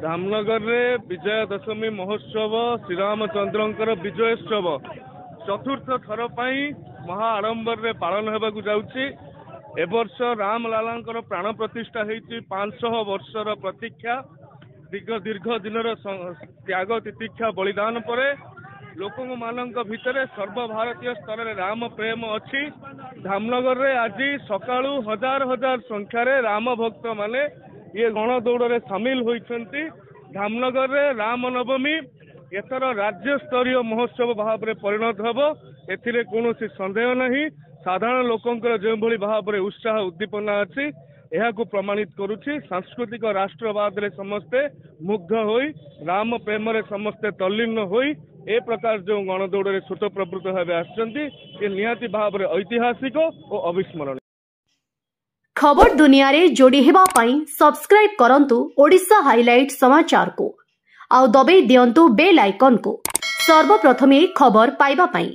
धामनगर रे विजय दशमी महोत्सव श्रीरामचंद्र विजयोत्सव चतुर्थ थर महा आडंबर रे पालन होगा जाउछि। ए वर्ष रामलाला प्राण प्रतिष्ठा होती 500 वर्षर प्रतीक्षा दीर्घ दिन त्याग तितिक्षा बलिदान पर लोक मान भितर सर्वभारतीय स्तर में राम प्रेम अच्छी। धामनगर रे आज सकाळू हजार हजार संख्यार राम भक्त माने ये गणदौड़ सामिल होती। धामनगर रे राम नवमी एथर राज्य स्तरीय महोत्सव भाव में परिणत हम ए कौन सन्देह नहीं। साधारण लोकंकर जो भाव में उत्साह उद्दीपना अच्छी यह प्रमाणित करुच्ची। सांस्कृतिक राष्ट्रवाद रे समस्ते मुग्ध होई राम प्रेम रे समस्ते तल्लीन होई ए प्रकार जो गणदौड़ स्वतःप्रवृत्त भाव आनिहाती भाव में ऐतिहासिक और अविस्मरणीय। खबर दुनिया रे जोड़ी हेबा पाई सब्सक्राइब करंतु ओडिशा हाइलाइट समाचार को आउ दबे दियंतु बेल आइकन को सर्वप्रथमे खबर पाइबा पाई।